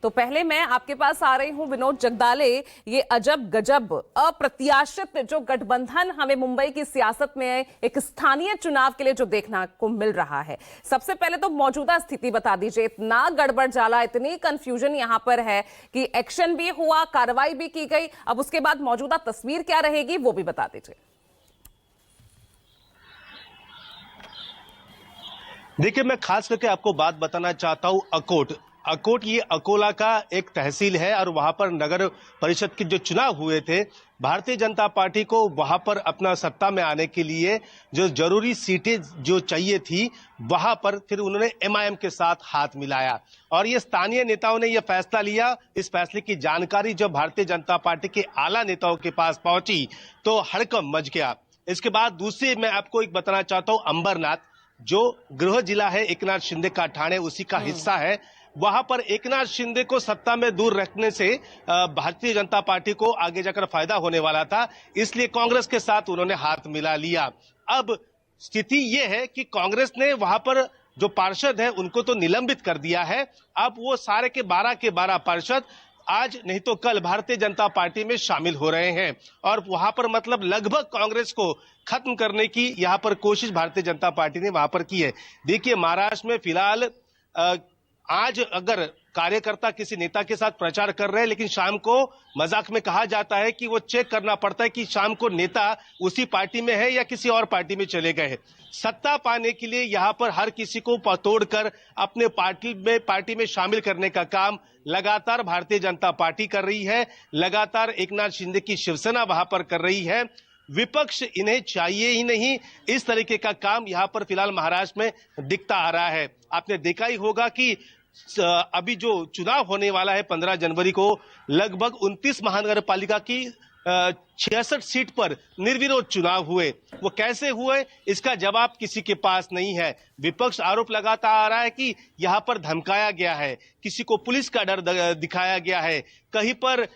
तो पहले मैं आपके पास आ रही हूं विनोद जगदाले। ये अजब गजब अप्रत्याशित जो गठबंधन हमें मुंबई की सियासत में एक स्थानीय चुनाव के लिए जो देखने को मिल रहा है, सबसे पहले तो मौजूदा स्थिति बता दीजिए। इतना गड़बड़ जाला, इतनी कंफ्यूजन यहां पर है कि एक्शन भी हुआ, कार्रवाई भी की गई, अब उसके बाद मौजूदा तस्वीर क्या रहेगी वो भी बता दीजिए। देखिए, मैं खास करके आपको बात बताना चाहता हूं। अकोट ये अकोला का एक तहसील है और वहां पर नगर परिषद के जो चुनाव हुए थे, भारतीय जनता पार्टी को वहां पर अपना सत्ता में आने के लिए जो जरूरी सीटें जो चाहिए थी, वहां पर फिर उन्होंने एमआईएम के साथ हाथ मिलाया और ये स्थानीय नेताओं ने यह फैसला लिया। इस फैसले की जानकारी जब भारतीय जनता पार्टी के आला नेताओं के पास पहुंची तो हड़कंप मच गया। इसके बाद दूसरी मैं आपको एक बताना चाहता हूं, अंबरनाथ जो गृह जिला है एकनाथ शिंदे का ठाणे, उसी का हिस्सा है। वहां पर एकनाथ शिंदे को सत्ता में दूर रखने से भारतीय जनता पार्टी को आगे जाकर फायदा होने वाला था, इसलिए कांग्रेस के साथ उन्होंने हाथ मिला लिया। अब स्थिति यह है कि कांग्रेस ने वहां पर जो पार्षद है उनको तो निलंबित कर दिया है। अब वो सारे के 12 पार्षद आज नहीं तो कल भारतीय जनता पार्टी में शामिल हो रहे हैं और वहां पर मतलब लगभग कांग्रेस को खत्म करने की यहां पर कोशिश भारतीय जनता पार्टी ने वहां पर की है। देखिए, महाराष्ट्र में फिलहाल आज अगर कार्यकर्ता किसी नेता के साथ प्रचार कर रहे हैं, लेकिन शाम को मजाक में कहा जाता है कि वो चेक करना पड़ता है कि शाम को नेता उसी पार्टी में है या किसी और पार्टी में चले गए हैं। सत्ता पाने के लिए यहाँ पर हर किसी को तोड़कर अपने पार्टी में शामिल करने का काम लगातार भारतीय जनता पार्टी कर रही है। लगातार एकनाथ शिंदे की शिवसेना वहां पर कर रही है। विपक्ष इन्हें चाहिए ही नहीं, इस तरीके का काम यहां पर फिलहाल महाराष्ट्र में दिखता आ रहा है। आपने देखा ही होगा कि अभी जो चुनाव होने वाला है 15 जनवरी को, लगभग 29 महानगर पालिका की 66 सीट पर निर्विरोध चुनाव हुए। वो कैसे हुए इसका जवाब किसी के पास नहीं है। विपक्ष आरोप लगाता आ रहा है कि यहाँ पर धमकाया गया है, किसी को पुलिस का डर दिखाया गया है, कहीं पर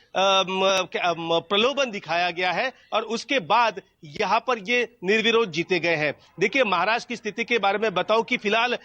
प्रलोभन दिखाया गया है और उसके बाद यहाँ पर ये निर्विरोध जीते गए हैं। देखिए, महाराष्ट्र की स्थिति के बारे में बताऊं कि फिलहाल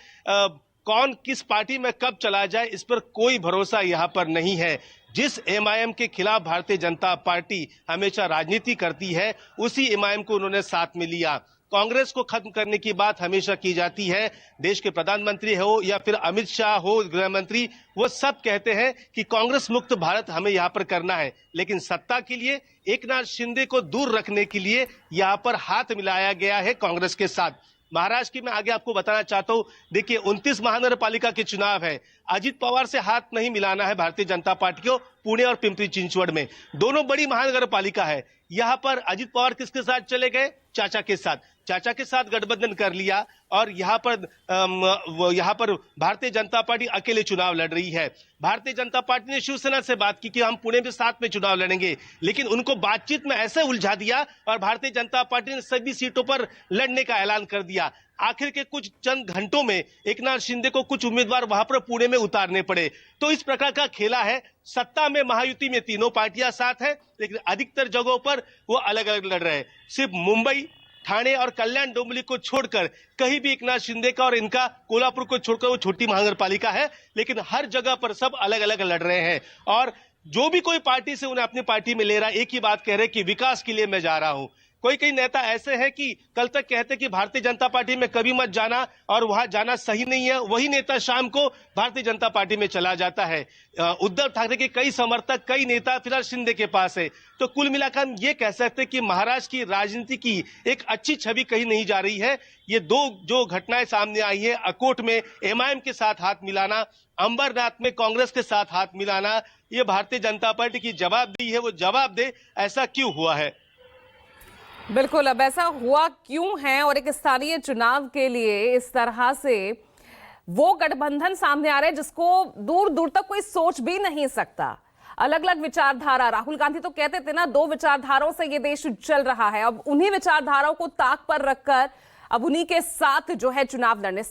कौन किस पार्टी में कब चला जाए इस पर कोई भरोसा यहां पर नहीं है। जिस एमआईएम के खिलाफ भारतीय जनता पार्टी हमेशा राजनीति करती है, उसी एमआईएम को उन्होंने साथ में लिया। कांग्रेस को खत्म करने की बात हमेशा की जाती है। देश के प्रधानमंत्री हो या फिर अमित शाह हो, गृह मंत्री, वो सब कहते हैं कि कांग्रेस मुक्त भारत हमें यहाँ पर करना है, लेकिन सत्ता के लिए एकनाथ शिंदे को दूर रखने के लिए यहाँ पर हाथ मिलाया गया है कांग्रेस के साथ। महाराष्ट्र की मैं आगे आपको बताना चाहता हूं। देखिए, 29 महानगर पालिका के चुनाव है। अजित पवार से हाथ नहीं मिलाना है भारतीय जनता पार्टी को। पुणे और पिंपरी चिंचवड़ में दोनों बड़ी महानगर पालिका है। यहां पर अजित पवार किसके साथ चले गए? चाचा के साथ। चाचा के साथ गठबंधन कर लिया और यहाँ पर भारतीय जनता पार्टी अकेले चुनाव लड़ रही है। भारतीय जनता पार्टी ने शिवसेना से बात की कि हम पुणे में साथ में चुनाव लड़ेंगे, लेकिन उनको बातचीत में ऐसे उलझा दिया और भारतीय जनता पार्टी ने सभी सीटों पर लड़ने का ऐलान कर दिया। आखिर के कुछ चंद घंटों में एकनाथ शिंदे को कुछ उम्मीदवार वहां पर पुणे में उतारने पड़े। तो इस प्रकार का खेला है। सत्ता में महायुति में तीनों पार्टियां साथ हैं, लेकिन अधिकतर जगहों पर वो अलग अलग लड़ रहे हैं। सिर्फ मुंबई, ठाणे और कल्याण डोंबिवली को छोड़कर कहीं भी एकनाथ शिंदे का और इनका, कोल्हापुर को छोड़कर वो छोटी महानगर पालिका है, लेकिन हर जगह पर सब अलग अलग लड़ रहे हैं। और जो भी कोई पार्टी से उन्हें अपनी पार्टी में ले रहा है, एक ही बात कह रहे हैं कि विकास के लिए मैं जा रहा हूं। कोई नेता ऐसे हैं कि कल तक कहते कि भारतीय जनता पार्टी में कभी मत जाना और वहां जाना सही नहीं है, वही नेता शाम को भारतीय जनता पार्टी में चला जाता है। उद्धव ठाकरे के कई समर्थक, कई नेता फिलहाल शिंदे के पास है। तो कुल मिलाकर हम ये कह सकते हैं कि महाराष्ट्र की राजनीति की एक अच्छी छवि कहीं नहीं जा रही है। ये दो जो घटनाएं सामने आई है, अकोट में एमआईएम के साथ हाथ मिलाना, अंबरनाथ में कांग्रेस के साथ हाथ मिलाना, ये भारतीय जनता पार्टी की जवाबदेही है। वो जवाब दे ऐसा क्यों हुआ है। बिल्कुल, अब ऐसा हुआ क्यों है और एक स्थानीय चुनाव के लिए इस तरह से वो गठबंधन सामने आ रहे हैं जिसको दूर दूर तक कोई सोच भी नहीं सकता। अलग अलग विचारधारा, राहुल गांधी तो कहते थे ना, 2 विचारधाराओं से ये देश चल रहा है। अब उन्हीं विचारधाराओं को ताक पर रखकर अब उन्हीं के साथ जो है चुनाव लड़ने,